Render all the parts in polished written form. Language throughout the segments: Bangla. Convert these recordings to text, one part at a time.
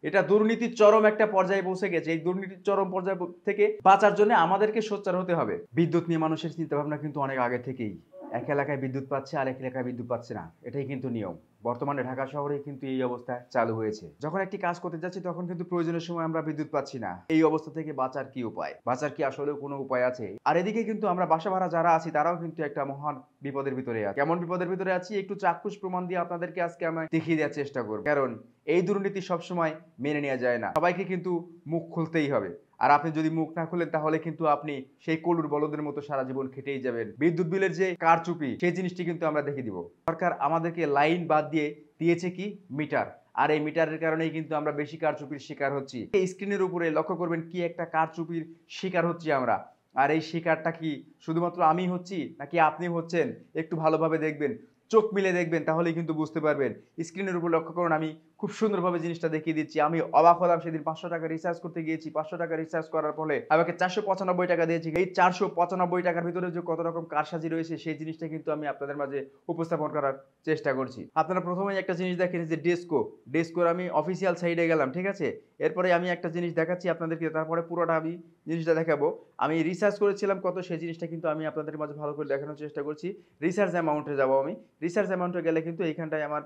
এটা দুর্নীতির চরম একটা পর্যায়ে পৌঁছে গেছে। এই দুর্নীতির চরম পর্যায় থেকে বাঁচার জন্য আমাদেরকে সোচ্চার হতে হবে। বিদ্যুৎ নিয়ে মানুষের চিন্তাভাবনা কিন্তু অনেক আগে থেকেই। এক এলাকায় বিদ্যুৎ পাচ্ছে আর এক এলাকায় বিদ্যুৎ পাচ্ছে না, এটাই কিন্তু নিয়ম। বর্তমানে ঢাকা শহরে কিন্তু এই অবস্থা চালু হয়েছে। যখন একটি কাজ করতে যাচ্ছি তখন কিন্তু প্রয়োজনের সময় আমরা বিদ্যুৎ পাচ্ছি না। এই অবস্থা থেকে বাঁচার কি উপায়? বাঁচার কি আসলেও কোনো উপায় আছে? আর এদিকে কিন্তু আমরা বাসা ভাড়া যারা আছি তারাও কিন্তু একটা মহান বিপদের ভিতরে আছি। কেমন বিপদের ভিতরে আছি একটু চাক্ষুষ প্রমাণ দিয়ে আপনাদেরকে আজকে আমি দেখিয়ে দেওয়ার চেষ্টা করব। কারণ এই দুর্নীতি সবসময় মেনে নেওয়া যায় না। সবাইকে কিন্তু মুখ খুলতেই হবে। আর আপনি যদি মুখ না খুলেন তাহলে কিন্তু আপনি সেই কলুর বলদের মতো সারা জীবন খেটেই যাবেন। বিদ্যুৎ বিলের যে কারচুপি সেই জিনিসটি কিন্তু আমরা দেখিয়ে দিব। সরকার আমাদেরকে লাইন বাদ দিয়ে দিয়েছে কি মিটার। আর এই মিটারের কারণেই কিন্তু আমরা বেশি কারচুপির শিকার হচ্ছি। এই স্ক্রিনের উপরে লক্ষ্য করবেন কি একটা কারচুপির শিকার হচ্ছি আমরা। আর এই শিকারটা কি শুধুমাত্র আমি হচ্ছি নাকি আপনি হচ্ছেন? একটু ভালোভাবে দেখবেন, চোখ মিলে দেখবেন, তাহলেই কিন্তু বুঝতে পারবেন। স্ক্রিনের উপর লক্ষ্য করুন, আমি খুব সুন্দরভাবে জিনিসটা দেখিয়ে দিচ্ছি। আমি অবাক হলাম, সেদিন 500 টাকা রিচার্জ করতে গিয়েছি। 500 টাকা রিচার্জ করার ফলে আমাকে 495 টাকা দিয়েছি। এই 495 টাকার ভিতরে যে কত রকম কারসাজি রয়েছে সেই জিনিসটা কিন্তু আমি আপনাদের মাঝে উপস্থাপন করার চেষ্টা করছি। আপনারা প্রথমেই একটা জিনিস দেখেন যে ডেস্কোর আমি অফিসিয়াল সাইডে গেলাম, ঠিক আছে? এরপরে আমি একটা জিনিস দেখাচ্ছি আপনাদেরকে, তারপরে পুরোটা আমি জিনিসটা দেখাবো। আমি রিসার্চ করেছিলাম কত, সেই জিনিসটা কিন্তু আমি আপনাদের মাঝে ভালো করে দেখানোর চেষ্টা করছি। রিসার্চ অ্যামাউন্টে যাব আমি। রিসার্চ অ্যামাউন্টে গেলে কিন্তু এইখানটায় আমার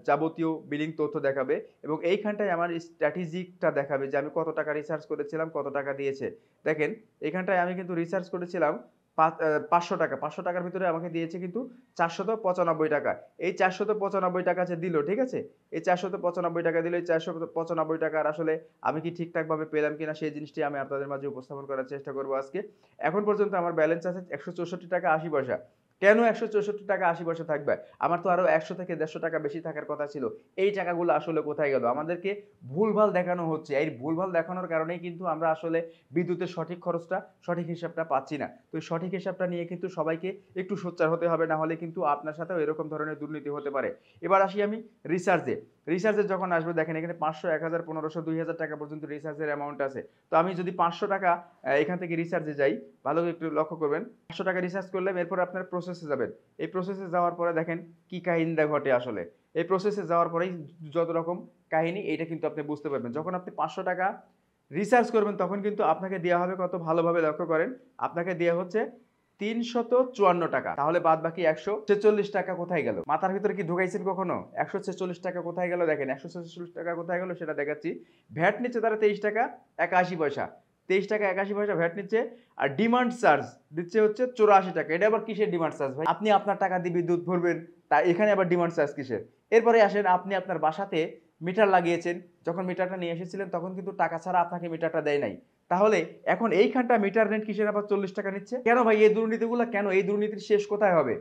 যাবতীয় বিলিং তথ্য দেখাবে এবং এইখানটায় আমার স্ট্র্যাটেজিকটা দেখাবে যে আমি কত টাকা রিসার্চ করেছিলাম, কত টাকা দিয়েছে। দেখেন এইখানটায় আমি কিন্তু রিসার্চ করেছিলাম 500 টাকা। 500 টাকার ভিতরে আমাকে দিয়েছে কিন্তু 495 টাকা। এই 495 টাকা যে দিল, ঠিক আছে? এই 495 টাকা দিল। এই 495 টাকার আসলে আমি কি ঠিকঠাকভাবে পেলাম কিনা সেই জিনিসটি আমি আপনাদের মাঝে উপস্থাপন করার চেষ্টা করব আজকে। এখন পর্যন্ত আমার ব্যালেন্স আছে 164 টাকা 80 পয়সা। কেন 164 টাকা 80 পয়সা থাকবে? আমার তো আরো 100 থেকে 150 টাকা বেশি থাকার কথা ছিল। এই টাকাগুলো আসলে কোথায় গেল? আমাদেরকে ভুলভাল দেখানো হচ্ছে। এই ভুলভাল দেখানোর কারণেই কিন্তু আমরা আসলে বিদ্যুতের সঠিক খরচটা, সঠিক হিসাবটা পাচ্ছি না। তো এই সঠিক হিসাবটা নিয়ে কিন্তু সবাইকে একটু সোচ্চার হতে হবে, না হলে কিন্তু আপনার সাথেও এরকম ধরনের দুর্নীতি হতে পারে। এবার আসি আমি রিসার্চে। রিসার্চে যখন আসবে দেখেন এখানে 500, 1000, 1500, 2000 টাকা পর্যন্ত রিসার্চের অ্যামাউন্ট আছে। তো আমি যদি 500 টাকা এখান থেকে রিসার্চে যাই, ভালো করে একটু লক্ষ্য করবেন। 500 টাকা রিসার্চ করলাম, এরপর আপনার প্রসেসে যাবেন। এই প্রসেসে যাওয়ার পরে দেখেন কি কাহিনীটা ঘটে আসলে। এই প্রসেসে যাওয়ার পরেই যত রকম কাহিনী এইটা কিন্তু আপনি বুঝতে পারবেন। যখন আপনি 500 টাকা রিসার্চ করবেন তখন কিন্তু আপনাকে দেওয়া হবে কত, ভালোভাবে লক্ষ্য করেন। আপনাকে দেওয়া হচ্ছে 354 টাকা। তাহলে বাদ বাকি 146 টাকা কোথায় গেল? মাথার ভিতরে কি ঢুকাইছেন কখনো? 146 টাকা কোথায় গেল? দেখেন 146 টাকা কোথায় গেল সেটা দেখাচ্ছি। ভ্যাট নিচ্ছে তারা 23 টাকা 81 পয়সা। 23 টাকা 81 পয়সা ভ্যাট নিচ্ছে। আর ডিমান্ড চার্জ দিচ্ছে হচ্ছে 84 টাকা। এটা আবার কিসের ডিমান্ড চার্জ ভাই? আপনি আপনার টাকা দিয়ে বিদ্যুৎ ভরবেন, তা এখানে আবার ডিমান্ড চার্জ কিসের? এরপরে আসেন, আপনি আপনার বাসাতে মিটার লাগিয়েছেন। যখন মিটারটা নিয়ে এসেছিলেন তখন কিন্তু টাকা ছাড়া আপনাকে মিটারটা দেয় নাই। তাহলে এখন এইখানটা মিটার রেন্ট কিসের আবার 40 টাকা নিচ্ছে? কেন ভাই এই দুর্নীতিগুলো কেন? এই দুর্নীতির শেষ কোথায় হবে?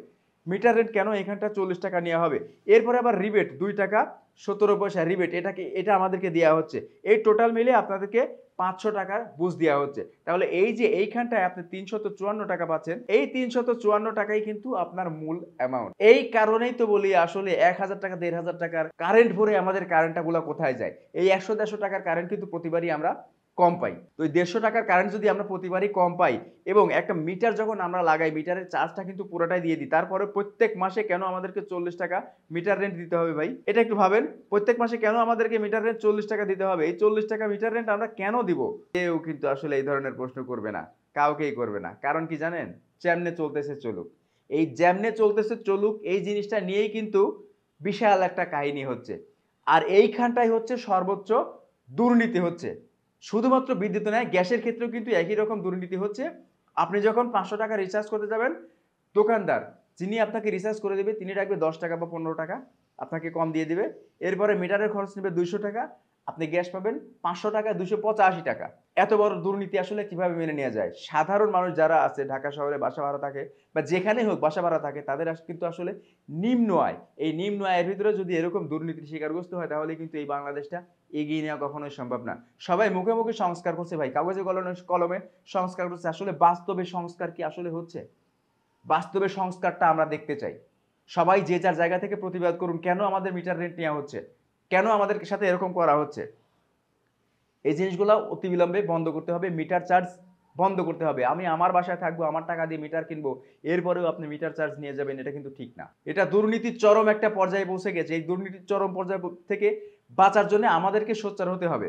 মিটার রেন্ট কেন এখানটা 40 টাকা নেওয়া হবে? এরপরে আবার রিবেট 2 টাকা 17 পয়সা রিবেট, এটা আমাদেরকে দেওয়া হচ্ছে। এই টোটাল মিলে আপনাদেরকে 500 টাকার বুঝ দেওয়া হচ্ছে। তাহলে এই যে এইখানটায় আপনি 354 টাকা পাচ্ছেন, এই 354 টাকাই কিন্তু আপনার মূল অ্যামাউন্ট। এই কারণেই তো বলি আসলে 1000 টাকা 1500 টাকার কারেন্ট ভরে আমাদের কারেন্টটা গুলা কোথায় যায়? এই 100-150 টাকার কারেন্ট কিন্তু প্রতিবারই আমরা কম পাই। তো এই 150 টাকার কারেন্ট যদি আমরা প্রতিবারই কম পাই এবং একটা মিটার যখন আমরা লাগাই, মিটারের চার্জটা কিন্তু পুরোটাই দিয়ে দিই, তারপরে প্রত্যেক মাসে কেন আমাদেরকে 40 টাকা মিটার রেন্ট দিতে হবে ভাই? এটা একটু ভাবেন। প্রত্যেক মাসে কেন আমাদেরকে মিটার রেন্ট 40 টাকা দিতে হবে? এই 40 টাকা মিটার রেন্ট আমরা কেন দিব? কেউ কিন্তু আসলে এই ধরনের প্রশ্ন করবে না, কাউকেই করবে না। কারণ কি জানেন? যেমনে চলতেছে চলুক। এই যেমনে চলতেছে চলুক এই জিনিসটা নিয়েই কিন্তু বিশাল একটা কাহিনী হচ্ছে। আর এইখানটাই হচ্ছে সর্বোচ্চ দুর্নীতি হচ্ছে। শুধুমাত্র বিদ্যুৎ নয়, গ্যাসের ক্ষেত্রেও কিন্তু একই রকম দুর্নীতি হচ্ছে। আপনি যখন 500 টাকা রিচার্জ করতে যাবেন, দোকানদার যিনি আপনাকে রিচার্জ করে দেবে তিনি রাখবে 10 টাকা বা 15 টাকা, আপনাকে কম দিয়ে দিবে। এরপরে মিটারের খরচ নেবে 200 টাকা, আপনি গ্যাস পাবেন 500 টাকা 285 টাকা। এত বড় দুর্নীতি আসলে কিভাবে মেনে নেওয়া যায়? সাধারণ মানুষ যারা আছে ঢাকা শহরে বাসা ভাড়া থাকে বা যেখানেই হোক বাসা ভাড়া থাকে, তাদের কিন্তু আসলে নিম্ন আয়। এই নিম্ন আয়ের ভিতরে যদি এরকম দুর্নীতির শিকারগ্রস্ত হয় তাহলে কিন্তু এই বাংলাদেশটা এগিয়ে নেওয়া কখনোই সম্ভব না। সবাই মুখে মুখে সংস্কার করছে ভাই, কাগজে কলমে সংস্কার করছে, আসলে বাস্তবে সংস্কার কি আসলে হচ্ছে? বাস্তবে সংস্কারটা আমরা দেখতে চাই। সবাই যে যার জায়গা থেকে প্রতিবাদ করুন, কেন আমাদের মিটার রেন্ট নেওয়া হচ্ছে, কেন আমাদের সাথে এরকম করা হচ্ছে? এই জিনিসগুলো অতিবিলম্বে বন্ধ করতে হবে। মিটার চার্জ বন্ধ করতে হবে। আমি আমার বাসায় থাকবো, আমার টাকা দিয়ে মিটার কিনবো, এরপরেও আপনি মিটার চার্জ নিয়ে যাবেন, এটা কিন্তু ঠিক না। এটা দুর্নীতির চরম একটা পর্যায়ে পৌঁছে গেছে। এই দুর্নীতির চরম পর্যায় থেকে বাঁচার জন্য আমাদেরকে সোচ্চার হতে হবে।